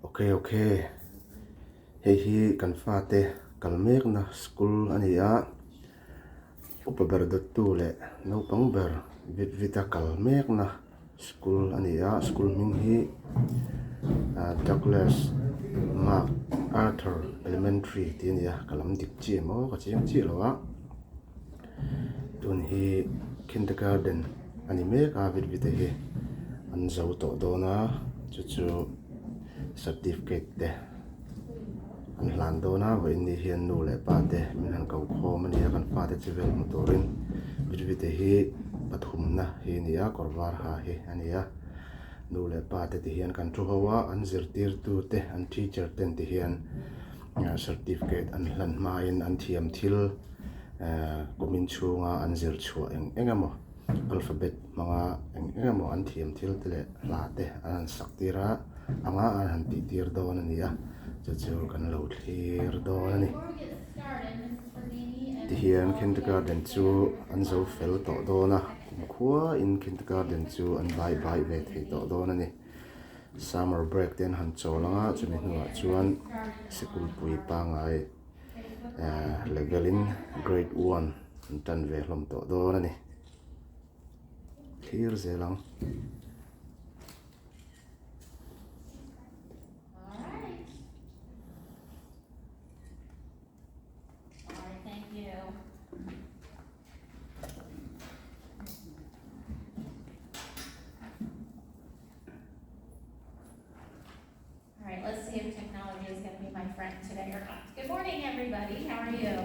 Okay. Hei kan fate kalmek na school ania upaber tu le no pangber vita kalmek na school ania school ming hi Douglas Mark Arthur Elementary tinia kalam dik chi mo ka chiang chi lowa tun hi kindergarten ani me ka vita hi an zau to dona chu certificate te an hlan dona wa inni hian nu le pa te min han kau khom ani kan fa te chivel motorin vite hi pathum na hi nia korwar ha hi ania nu le pa te hian kan thu hawa an zirtir tu te an teacher ten te hian certificate an hlan ma in an thiam thil kumin chunga an zir chua engemaw alphabet manga engemaw an thiam thil te le hla te an saktira anga an han ti tir don ania chu kan lo thlir don ani ti hian kindergarten chu an zo fel to dona khua in kindergarten chu an bai ve thei to don ani summer break ten han cholanga chumi hnuah chuan sikul pui pa ngai level in grade 1 an tan ve hlom to don ani thlir zelang Today or not. Good morning, everybody. How are you?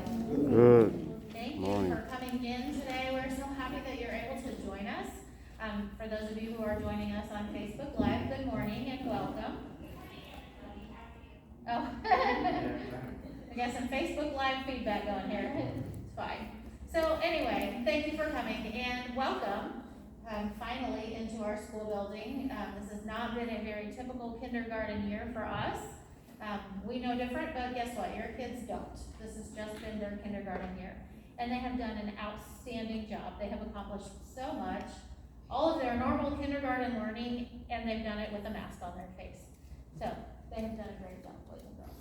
Good. Thank Morning. you for coming in today. We're so happy that you're able to join us. For those of you who are joining us on Facebook Live, good morning and welcome. Oh, we got some Facebook Live feedback going here. It's fine. So anyway, thank you for coming and welcome. Finally into our school building. This has not been a very typical kindergarten year for us. We know different, but guess what? Your kids don't. This has just been their kindergarten year. And they have done an outstanding job. They have accomplished so much. All of their normal kindergarten learning, and they've done it with a mask on their face. So, they have done a great job, boys and girls.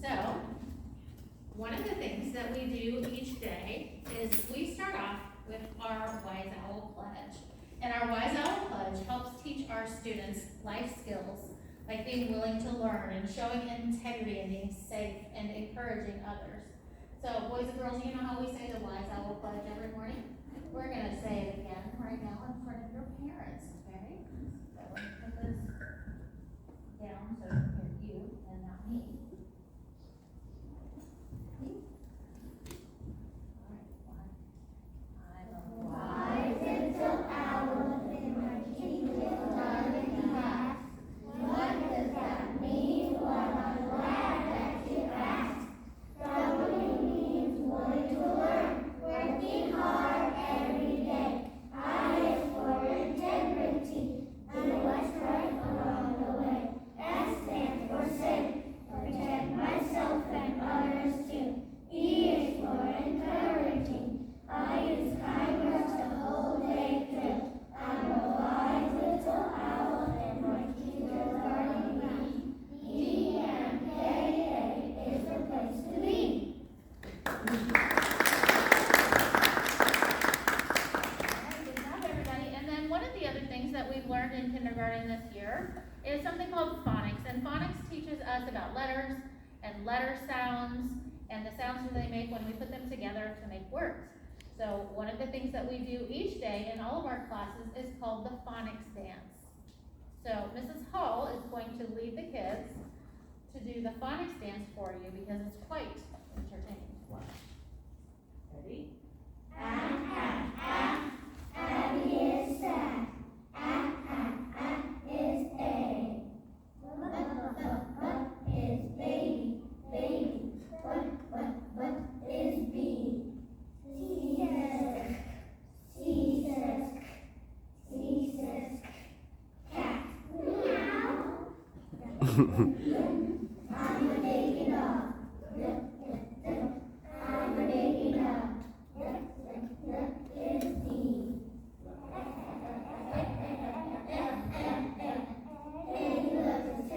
So, one of the things that we do each day is we start off with our Wise Owl Pledge. And our Wise Owl Pledge helps teach our students life skills like being willing to learn and showing integrity and being safe and encouraging others. So boys and girls, you know how we say the Wise Owl Pledge every morning? We're going to say it again right now in front of your parents, okay? So let's put this down so you can hear you and not me. Wise little owl in my kingdom garden path. What does that mean? Well, I'm glad that you asked. W means willing to learn, working hard every day. I is for integrity and what's right along the way. S stands for safe, protect myself and others too. E is for encouraging. I use kind words the whole day through. I'm a wise little owl in my kindergarten green. E-M-K-A is the place to be. Good job, everybody. And then one of the other things that we've learned in kindergarten this year is something called phonics. And phonics teaches us about letters and letter sounds and the sounds that they make when we put them together to make words. So one of the things that we do each day in all of our classes is called the phonics dance. So Mrs. Hall is going to lead the kids to do the phonics dance for you because it's quite entertaining to watch. Ready? Abby is sad. Is A. What is baby? Baby. What is B? Caesar. Cat. Meow. I'm a naked dog. I'm a naked dog. Is D. Hey, look, it's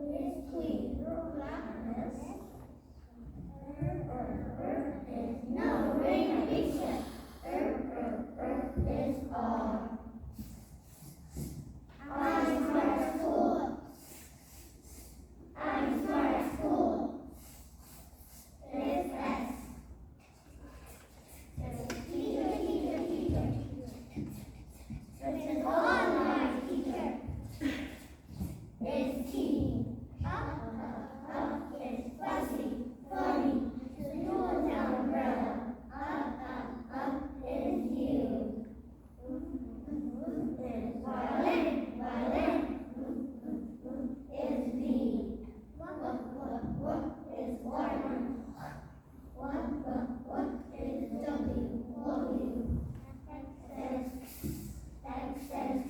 is clean. Is no renovation. Is all. I'm smart at school. I'm smart at school. Is S. Teacher. This is online teacher. Is T. Up is fussy, funny. School's umbrella. Up is you. Is violin. Is V. What is water? What is W? X says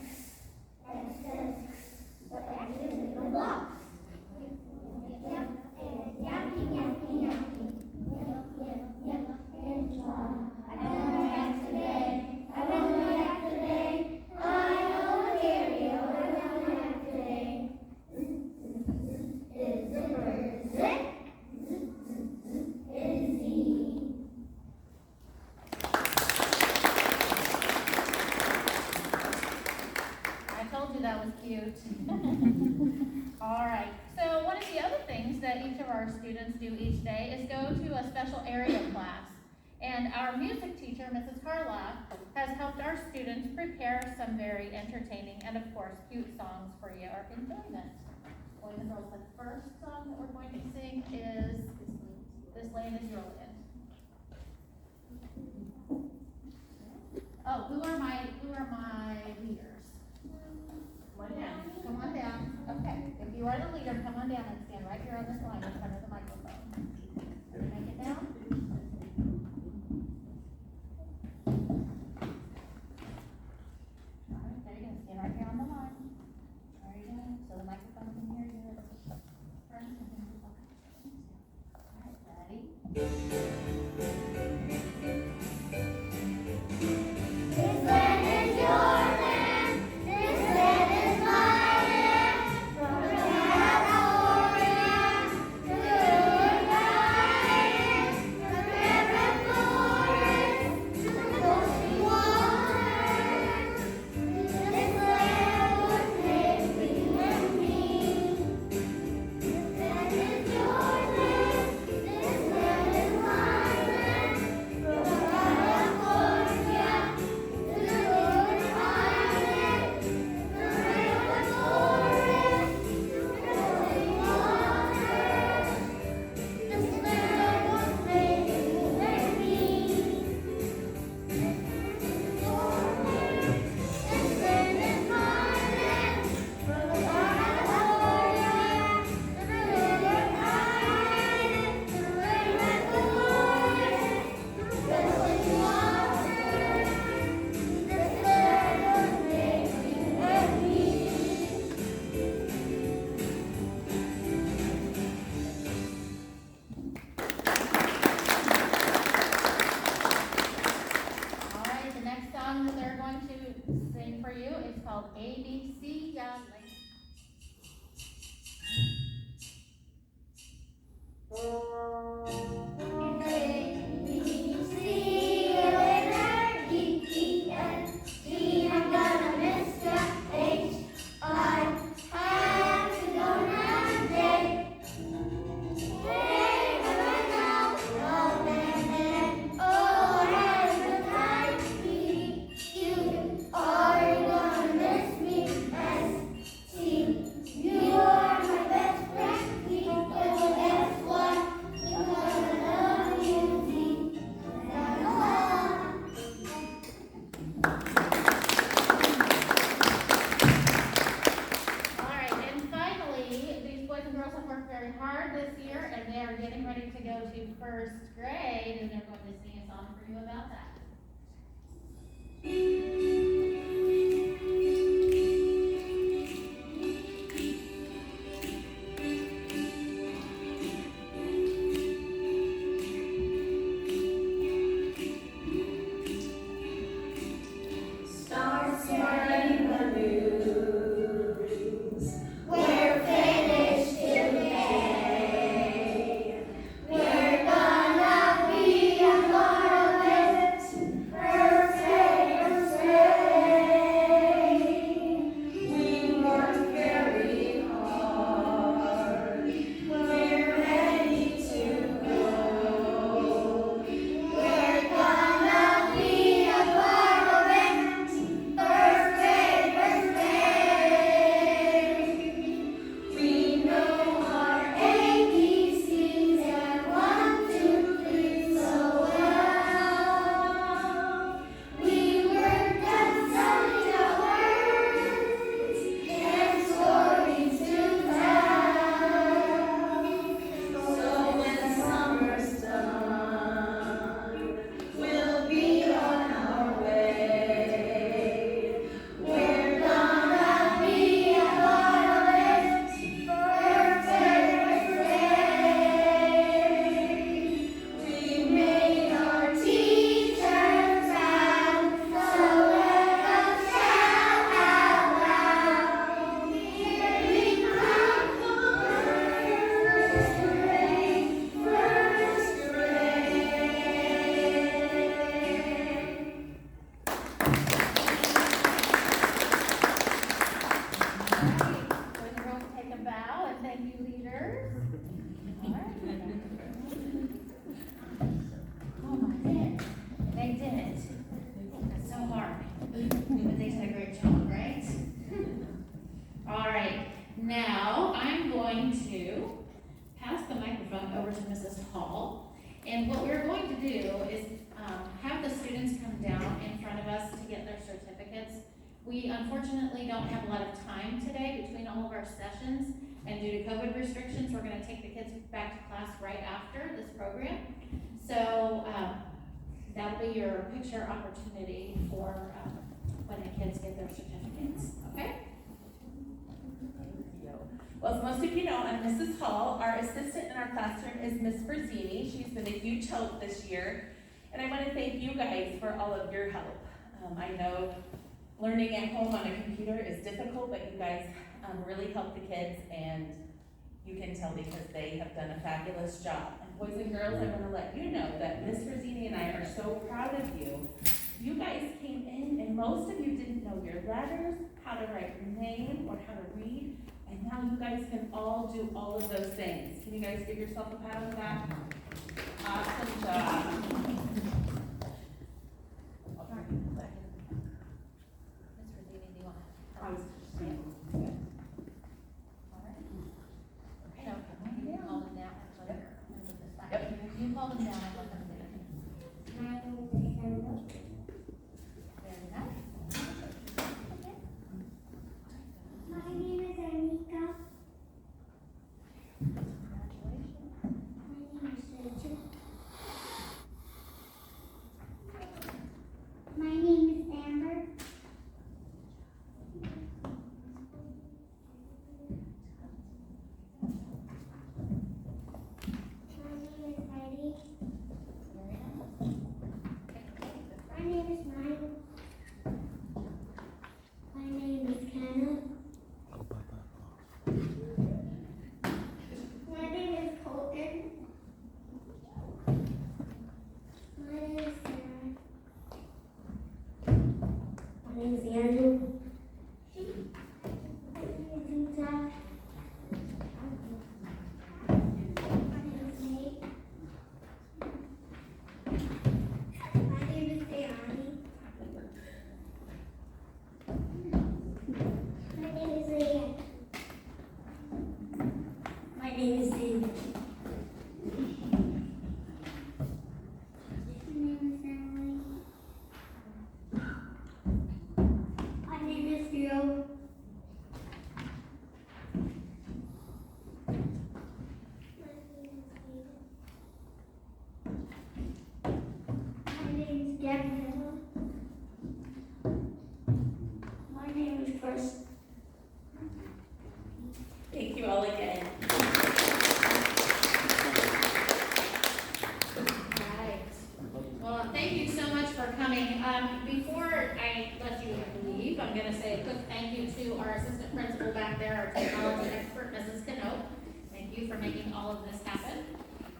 what X is a block. Yep, yapping. And I don't have today. I don't have today. I know material. I don't have today. Is zipper. Zip. Is Z. I told you that was cute. All right, so one of the other things that each of our students do each day is go to a special area class. And our music teacher, Mrs. Harloff, has helped our students prepare some very entertaining and, of course, cute songs for your enjoyment. Boys and girls, the first song that we're going to sing is This Land Is Your Land. Oh, who are my leaders? Come on down. Okay, if you are the leader, come on down and stand right here on this line in front of the microphone. Make it down. All right, there you go. Stand right here on the line. There you go. So the microphone can hear you. All right, ready? This land is your land. This land is my land. From California to Rhode from every forest to the ocean water. This land was made for you and me. This land is your land. This land is my land. From California to the Rhode Island, the river forest, the ocean water. This land was made for you and me. This land is my land. From California to the Rhode Island, the river forest, the ocean water. This land was made for you and me. All right, the next song that they're going to sing for you is called ABC Yodeling. I'm gonna miss ya. I have to go now today. Hey, right now, oh man, oh, I had a good time. You are gonna miss me. S.T. You are my best friend. Well, guess what? I'm gonna love you, Z. All right, and finally, these boys and girls have worked very hard this year, and they are getting ready to go to first grade, and they're going to sing a song for you about that. Start spreading the news. We're finished going to pass the microphone over to Mrs. Hall. And what we're going to do is have the students come down in front of us to get their certificates. We unfortunately don't have a lot of time today between all of our sessions, and due to COVID restrictions, we're gonna take the kids back to class right after this program. So that'll be your picture opportunity for when the kids get their certificates, okay? Well, as most of you know, I'm Mrs. Hall. Our assistant in our classroom is Miss Berzini. She's been a huge help this year. And I want to thank you guys for all of your help. I know learning at home on a computer is difficult, but you guys really help the kids, and you can tell because they have done a fabulous job. And boys and girls, I want to let you know that Miss Berzini and I are so proud of you. You guys came in, and most of you didn't know your letters, how to write your name, or how to read. And now you guys can all do all of those things. Can you guys give yourself a pat on the back? Awesome job. I was just saying. You hold them down and let them do it. My name is December. Very nice. My name is Anika. Congratulations. My name is Rachel. My name is Amber. My name is Heidi. Very nice. My name is Maya. My name is Kenneth. My name is Colton. My name is Sarah. My name is Andrew. My name is Utah. My name is Nate. My name is Ayani. My name is Leah. My name is David. My name is Emily. My name is Theo. My name is Gabriella. My name is First. Thank you all again. Right. Well, thank you so much for coming. Before I let you leave, I'm gonna say a quick thank you to our assistant principal back there, our technology expert, Mrs. Canope. Thank you for making all of this happen.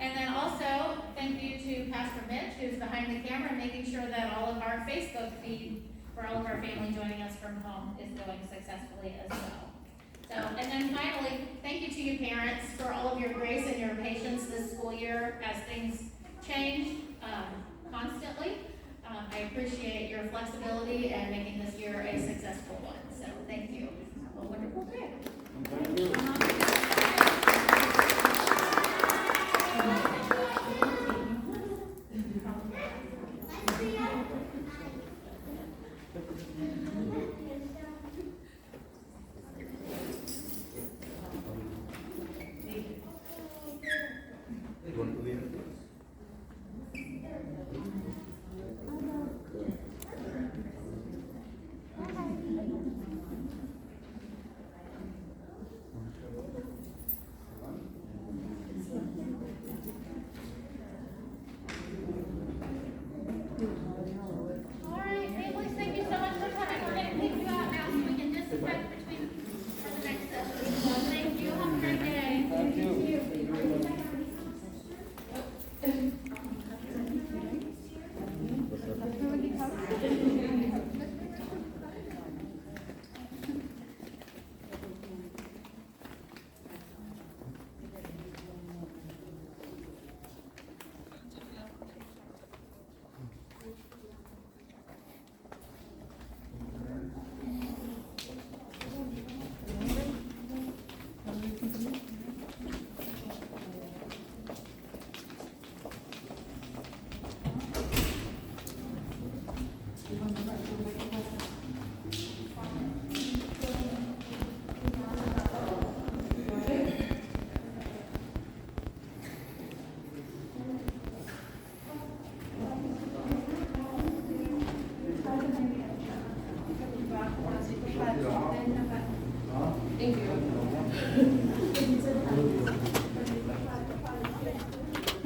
And then also, thank you to Pastor Mitch, who's behind the camera, making sure that all of our Facebook feed for all of our family joining us from home is going successfully as well. So, and then finally, thank you to you parents for all of your grace and your patience this school year as things change constantly. I appreciate your flexibility and making this year a successful one. So thank you. Have a wonderful day.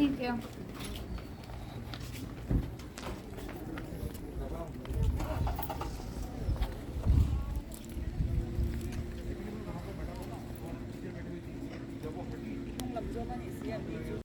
Thank you.